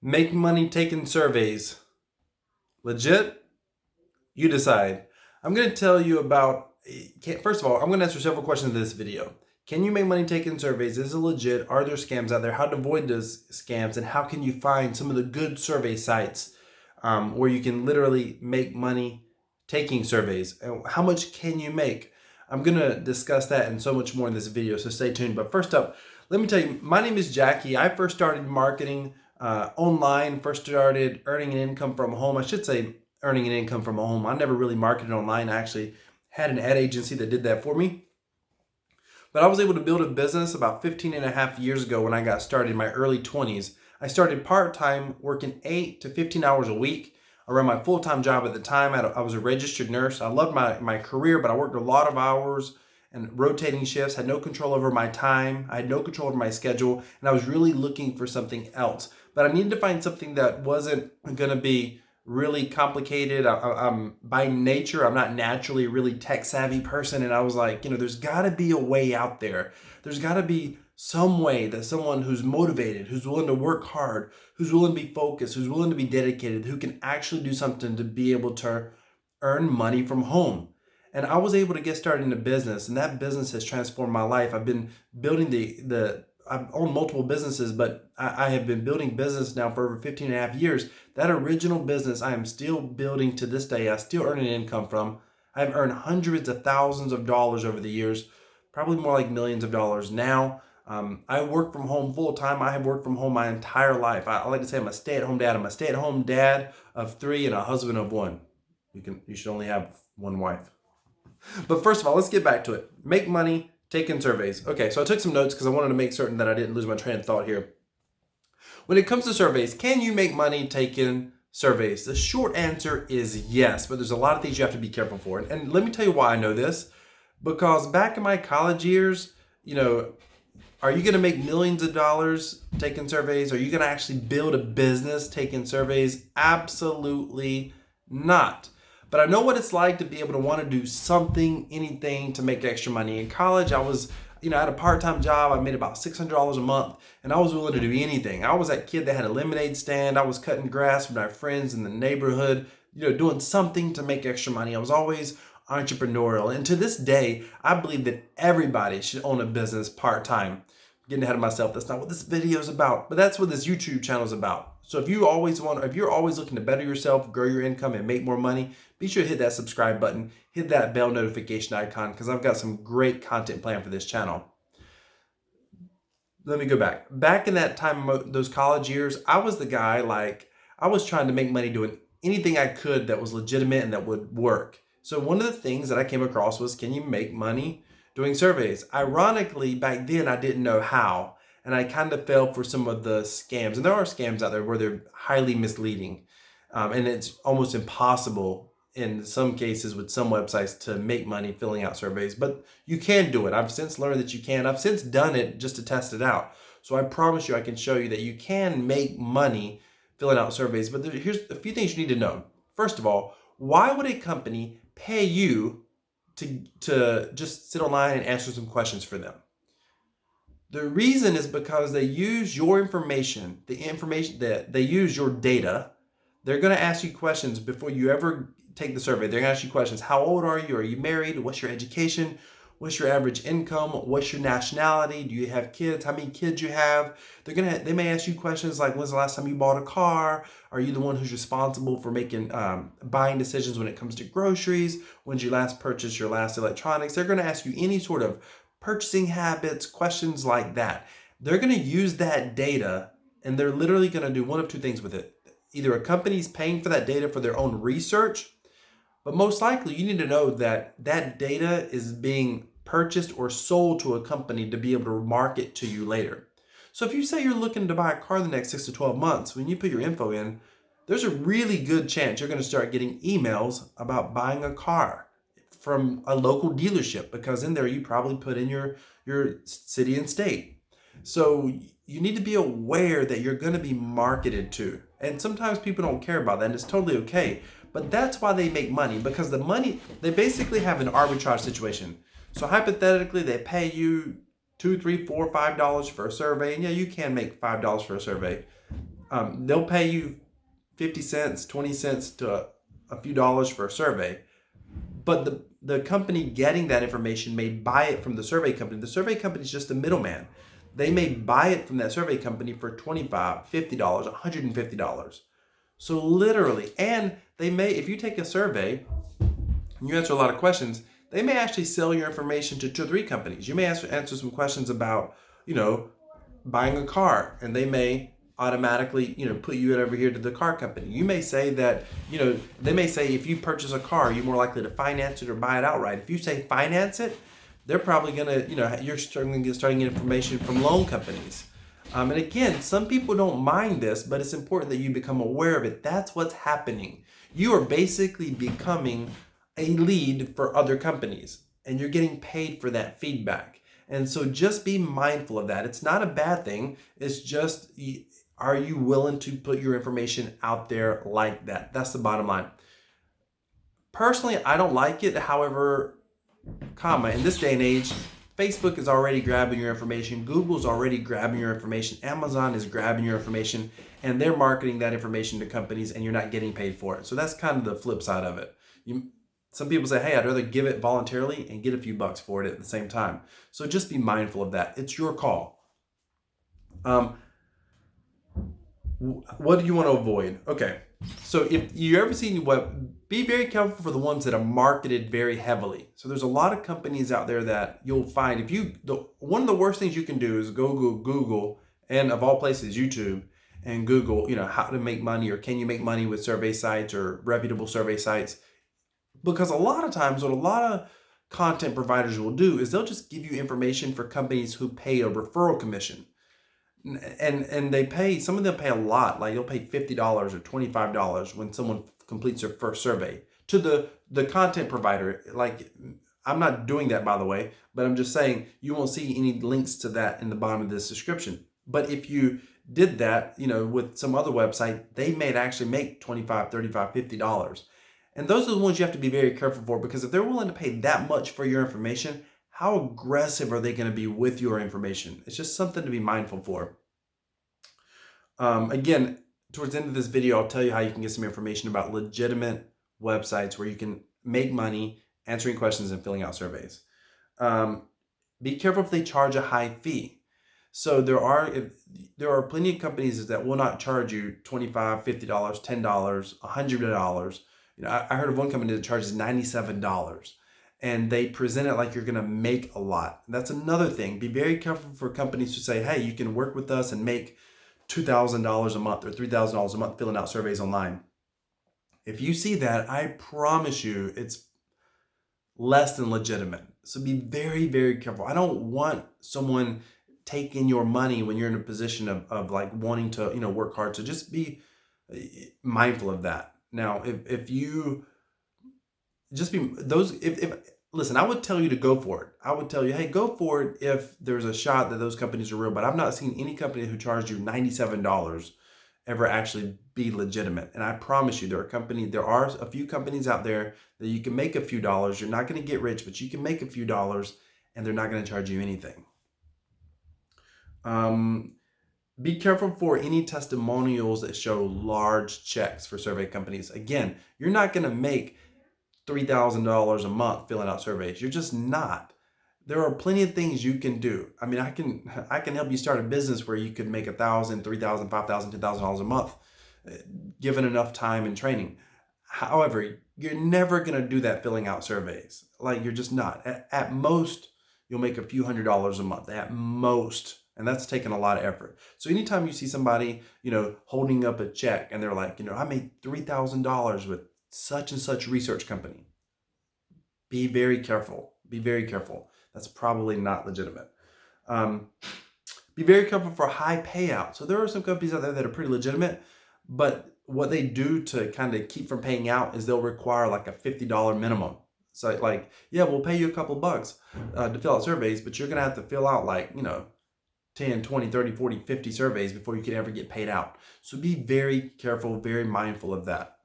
Making money taking surveys. Legit? You decide. I'm going to tell you about, first of all, I'm going to answer several questions in this video. Can you make money taking surveys? Is it legit? Are there scams out there? How to avoid those scams? And how can you find some of the good survey sites where you can literally make money taking surveys? And how much can you make? I'm going to discuss that and so much more in this video, so stay tuned. But first up, let me tell you, my name is Jackie. I first started marketing online, first started earning an income from home. I should say earning an income from home. I never really marketed online. I actually had an ad agency that did that for me. But I was able to build a business about 15 and a half years ago when I got started in my early 20s. I started part-time, working 8 to 15 hours a week. I ran my full-time job at the time. I was a registered nurse. I loved my career, but I worked a lot of hours and rotating shifts, had no control over my time. I had no control over my schedule, and I was really looking for something else. But I needed to find something that wasn't going to be really complicated. I'm by nature, I'm not naturally a really tech savvy person. And I was like, there's gotta be a way out there. There's gotta be some way that someone who's motivated, who's willing to work hard, who's willing to be focused, who's willing to be dedicated, who can actually do something to be able to earn money from home. And I was able to get started in a business, and that business has transformed my life. I've been building I've owned multiple businesses, but I have been building business now for over 15 and a half years. That original business I am still building to this day. I still earn an income from. I've earned hundreds of thousands of dollars over the years, probably more like millions of dollars now. I work from home full time. I have worked from home my entire life. I like to say I'm a stay-at-home dad. I'm a stay-at-home dad of 3 and a husband of 1. You should only have 1 wife. But first of all, let's get back to it. Make money taking surveys. Okay, so I took some notes because I wanted to make certain that I didn't lose my train of thought here. When it comes to surveys, can you make money taking surveys? The short answer is yes, but there's a lot of things you have to be careful for. And let me tell you why I know this. Because back in my college years, are you going to make millions of dollars taking surveys? Are you going to actually build a business taking surveys? Absolutely not. But I know what it's like to be able to want to do something, anything to make extra money. In college, I was, I had a part-time job. I made about $600 a month, and I was willing to do anything. I was that kid that had a lemonade stand. I was cutting grass with my friends in the neighborhood, doing something to make extra money. I was always entrepreneurial. And to this day, I believe that everybody should own a business part-time. Getting ahead of myself. That's not what this video is about, but that's what this YouTube channel is if you're always looking to better yourself, grow your income, and make more money, be sure to hit that subscribe button, hit that bell notification icon, because I've got some great content planned for this channel. Let me go back. Back in that time, those college years, I was the guy, I was trying to make money doing anything I could that was legitimate and that would work. So one of the things that I came across was, can you make money doing surveys? Ironically, back then I didn't know how, and I kind of fell for some of the scams. And there are scams out there where they're highly misleading, and it's almost impossible in some cases with some websites to make money filling out surveys. But you can do it. I've since learned that you can. I've since done it just to test it out. So I promise you I can show you that you can make money filling out surveys. But here's a few things you need to know. First of all, why would a company pay you to just sit online and answer some questions for them? The reason is because they use your information, the information that they use your data. They're going to ask you questions before you ever take the survey. They're going to ask you questions. How old are you? Are you married? What's your education? What's your average income? What's your nationality? Do you have kids? How many kids you have? They may ask you questions like, when's the last time you bought a car? Are you the one who's responsible for making buying decisions when it comes to groceries? When's you last purchased your last electronics? They're going to ask you any sort of purchasing habits, questions like that. They're going to use that data, and they're literally going to do one of two things with it. Either a company's paying for that data for their own research, but most likely you need to know that that data is being purchased or sold to a company to be able to market to you later. So if you say you're looking to buy a car in the next 6 to 12 months, when you put your info in, there's a really good chance you're going to start getting emails about buying a car from a local dealership, because in there you probably put in your city and state. So you need to be aware that you're going to be marketed to. And sometimes people don't care about that, and it's totally okay. But that's why they make money, because they basically have an arbitrage situation. So hypothetically, they pay you $2, $3, $4, $5 for a survey. And yeah, you can make $5 for a survey. They'll pay you 50 cents, 20 cents to a few dollars for a survey. But the company getting that information may buy it from the survey company. The survey company is just a middleman. They may buy it from that survey company for $25, $50, $150. So literally, and they may, if you take a survey and you answer a lot of questions, they may actually sell your information to 2 or 3 companies. You may answer some questions about, buying a car, and they may automatically, put you over here to the car company. You may say that, they may say if you purchase a car, you're more likely to finance it or buy it outright. If you say finance it, they're probably gonna, you're starting to get information from loan companies. And again, some people don't mind this, but it's important that you become aware of it. That's what's happening. You are basically becoming a lead for other companies, and you're getting paid for that feedback. And so just be mindful of that. It's not a bad thing. It's just, are you willing to put your information out there like that? That's the bottom line. Personally, I don't like it. However, in this day and age, Facebook is already grabbing your information. Google's already grabbing your information. Amazon is grabbing your information, and they're marketing that information to companies, and you're not getting paid for it. So that's kind of the flip side of it. Some people say, hey, I'd rather give it voluntarily and get a few bucks for it at the same time. So just be mindful of that. It's your call. What do you want to avoid? Okay, so if you ever seen be very careful for the ones that are marketed very heavily. So there's a lot of companies out there that you'll find, one of the worst things you can do is go Google, and of all places, YouTube, and Google, how to make money, or can you make money with survey sites or reputable survey sites? Because a lot of times what a lot of content providers will do is they'll just give you information for companies who pay a referral commission. And they pay, some of them pay a lot, like they'll pay $50 or $25 when someone completes their first survey to the content provider. Like, I'm not doing that, by the way, but I'm just saying you won't see any links to that in the bottom of this description. But if you did that, with some other website, they may actually make $25, $35, $50. And those are the ones you have to be very careful for, because if they're willing to pay that much for your information, how aggressive are they going to be with your information? It's just something to be mindful for. Again, towards the end of this video, I'll tell you how you can get some information about legitimate websites where you can make money answering questions and filling out surveys. Be careful if they charge a high fee. So there are plenty of companies that will not charge you $25, $50, $10, $100. I heard of one company that charges $97, and they present it like you're going to make a lot. That's another thing. Be very careful for companies to say, hey, you can work with us and make $2,000 a month or $3,000 a month filling out surveys online. If you see that, I promise you it's less than legitimate. So be very, very careful. I don't want someone taking your money when you're in a position of like wanting to, work hard. So just be mindful of that. Now, if you just be listen, I would tell you to go for it. I would tell you, hey, go for it if there's a shot that those companies are real. But I've not seen any company who charged you $97 ever actually be legitimate. And I promise you, there are a few companies out there that you can make a few dollars. You're not going to get rich, but you can make a few dollars, and they're not going to charge you anything. Be careful for any testimonials that show large checks for survey companies. Again, you're not going to make $3,000 a month filling out surveys. You're just not. There are plenty of things you can do. I mean, I can help you start a business where you could make $1,000, $3,000, $5,000, $10,000 a month, given enough time and training. However, you're never going to do that filling out surveys. Like, you're just not. At most, you'll make a few $100s a month. At most. And that's taking a lot of effort. So anytime you see somebody, holding up a check and they're like, I made $3,000 with such and such research company, be very careful. Be very careful. That's probably not legitimate. Be very careful for high payout. So there are some companies out there that are pretty legitimate, but what they do to kind of keep from paying out is they'll require like a $50 minimum. So like, yeah, we'll pay you a couple bucks to fill out surveys, but you're going to have to fill out like, 10, 20, 30, 40, 50 surveys before you can ever get paid out. So be very careful, very mindful of that.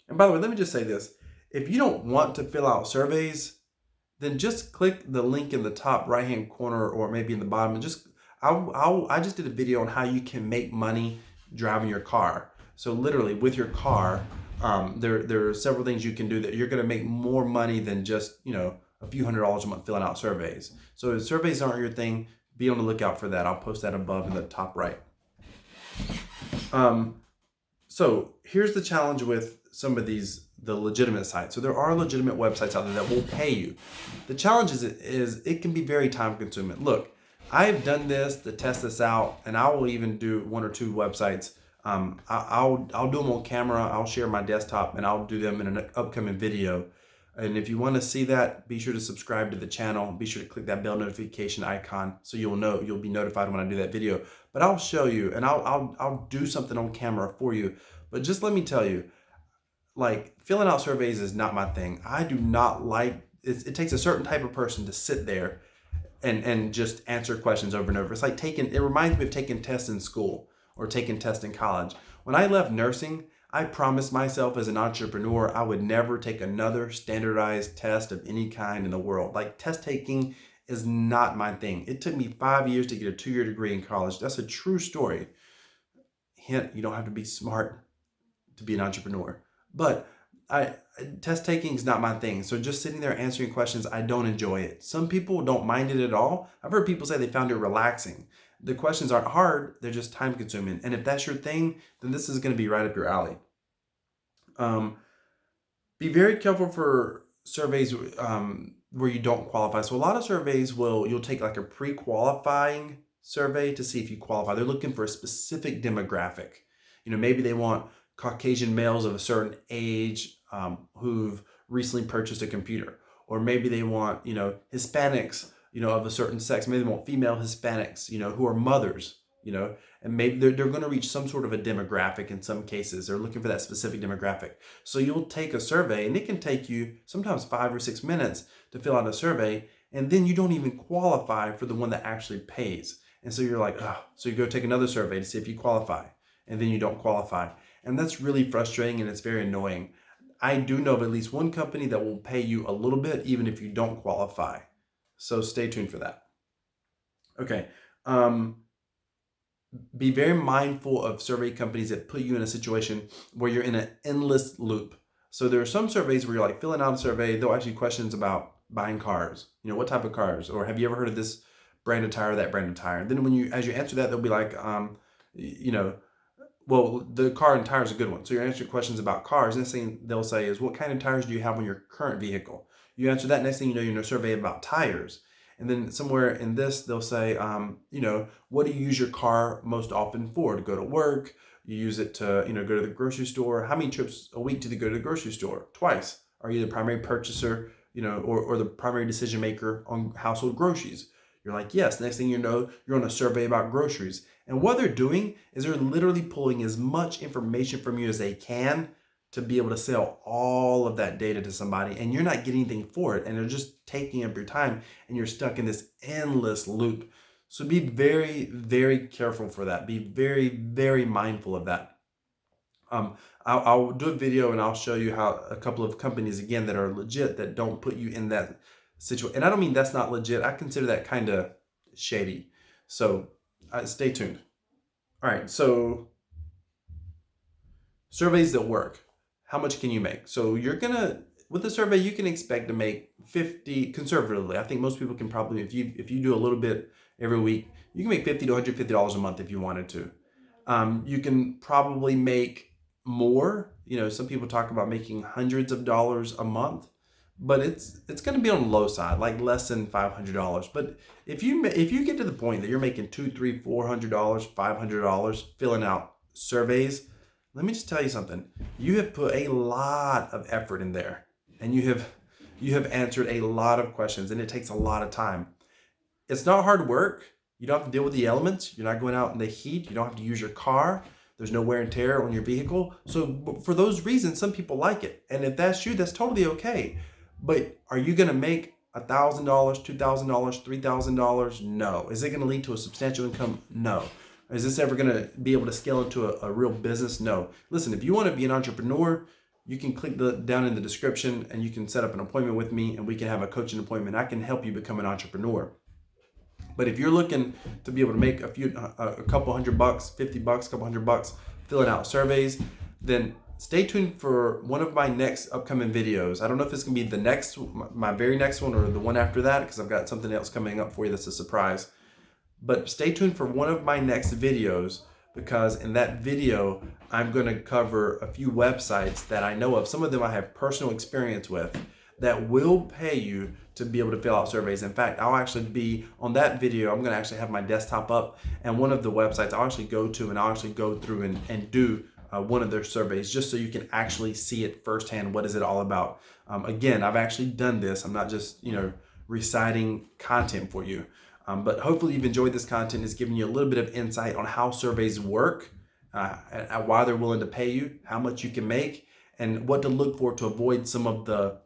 And by the way, let me just say this. If you don't want to fill out surveys, then just click the link in the top right-hand corner or maybe in the bottom and I just did a video on how you can make money driving your car. So literally with your car, there are several things you can do that you're going to make more money than just, a few $100s a month filling out surveys. So if surveys aren't your thing, be on the lookout for that. I'll post that above in the top right. So here's the challenge with some of the legitimate sites. So there are legitimate websites out there that will pay you. The challenge is it can be very time consuming. Look, I've done this to test this out, and I will even do 1 or 2 websites. I'll do them on camera. I'll share my desktop, and I'll do them in an upcoming video. And if you want to see that, be sure to subscribe to the channel. Be sure to click that bell notification icon so you'll be notified when I do that video. But I'll show you, and I'll do something on camera for you. But just let me tell you, like, filling out surveys is not my thing. I do not like it. It takes a certain type of person to sit there and just answer questions over and over. It's like it reminds me of taking tests in school or taking tests in college. When I left nursing, I promised myself as an entrepreneur I would never take another standardized test of any kind in the world. Like, test taking is not my thing. It took me 5 years to get a 2-year degree in college. That's a true story. Hint, you don't have to be smart to be an entrepreneur. But test taking is not my thing. So just sitting there answering questions, I don't enjoy it. Some people don't mind it at all. I've heard people say they found it relaxing. The questions aren't hard, they're just time consuming. And if that's your thing, then this is going to be right up your alley. Be very careful for surveys where you don't qualify. So a lot of surveys you'll take like a pre-qualifying survey to see if you qualify. They're looking for a specific demographic. Maybe they want Caucasian males of a certain age who've recently purchased a computer. Or maybe they want, Hispanics, of a certain sex. Maybe they want female Hispanics, who are mothers, and maybe they're going to reach some sort of a demographic in some cases. They're looking for that specific demographic. So you'll take a survey, and it can take you sometimes 5 or 6 minutes to fill out a survey, and then you don't even qualify for the one that actually pays. And so you're like, oh, so you go take another survey to see if you qualify, and then you don't qualify. And that's really frustrating, and it's very annoying. I do know of at least one company that will pay you a little bit even if you don't qualify. So stay tuned for that. Okay. Be very mindful of survey companies that put you in a situation where you're in an endless loop. So there are some surveys where you're like filling out a survey, they'll ask you questions about buying cars. What type of cars? Or have you ever heard of this brand of tire, that brand of tire? And then as you answer that, they'll be like, well, the car and tire is a good one. So you're answering questions about cars. Next thing they'll say is, what kind of tires do you have on your current vehicle? You answer that. Next thing you know, you're in a survey about tires. And then somewhere in this, they'll say, what do you use your car most often for? To go to work? You use it to, go to the grocery store? How many trips a week do you go to the grocery store? Twice. Are you the primary purchaser, or the primary decision maker on household groceries? You're like, yes. Next thing you know, you're on a survey about groceries. And what they're doing is they're literally pulling as much information from you as they can to be able to sell all of that data to somebody, and you're not getting anything for it, and they're just taking up your time, and you're stuck in this endless loop. So be very, very careful for that. Be very, very mindful of that. I'll do a video and I'll show you how a couple of companies, again, that are legit, that don't put you in that situation. And I don't mean that's not legit. I consider that kind of shady. So stay tuned. All right, so surveys that work. How much can you make? So with a survey, you can expect to make 50 conservatively. I think most people can probably, if you do a little bit every week, you can make $50 to $150 a month if you wanted to. You can probably make more. Some people talk about making hundreds of dollars a month, but it's going to be on the low side, like less than $500. But if you get to the point that you're making $200, $300, $400, $500 filling out surveys, let me just tell you something. You have put a lot of effort in there, and you have answered a lot of questions, and it takes a lot of time. It's not hard work. You don't have to deal with the elements. You're not going out in the heat. You don't have to use your car. There's no wear and tear on your vehicle. So for those reasons, some people like it. And if that's you, that's totally okay. But are you going to make $1,000, $2,000, $3,000? No. Is it going to lead to a substantial income? No. Is this ever going to be able to scale into a real business? No. Listen, if you want to be an entrepreneur, you can click down in the description and you can set up an appointment with me, and we can have a coaching appointment. I can help you become an entrepreneur. But if you're looking to be able to make a couple $100, $50, couple $100 filling out surveys, then stay tuned for one of my next upcoming videos. I don't know if it's gonna be my very next one or the one after that, because I've got something else coming up for you that's a surprise. But stay tuned for one of my next videos, because in that video, I'm gonna cover a few websites that I know of. Some of them I have personal experience with that will pay you to be able to fill out surveys. In fact, I'll actually be on that video. I'm gonna actually have my desktop up, and one of the websites I'll actually go to, and I'll actually go through and do one of their surveys, just so you can actually see it firsthand. What is it all about? Again, I've actually done this. I'm not just reciting content for you. But hopefully you've enjoyed this content. It's giving you a little bit of insight on how surveys work, and why they're willing to pay you, how much you can make, and what to look for to avoid some of the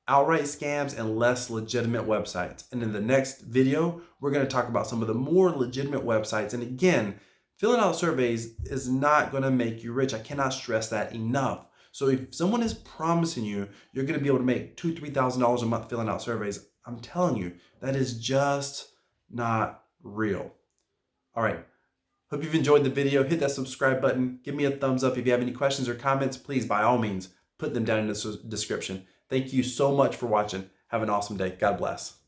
outright scams and less legitimate websites. And in the next video, we're going to talk about some of the more legitimate websites. And again, filling out surveys is not going to make you rich. I cannot stress that enough. So if someone is promising you you're going to be able to make $2,000, $3,000 a month filling out surveys, I'm telling you, that is just not real. All right. Hope you've enjoyed the video. Hit that subscribe button. Give me a thumbs up. If you have any questions or comments, please, by all means, put them down in the description. Thank you so much for watching. Have an awesome day. God bless.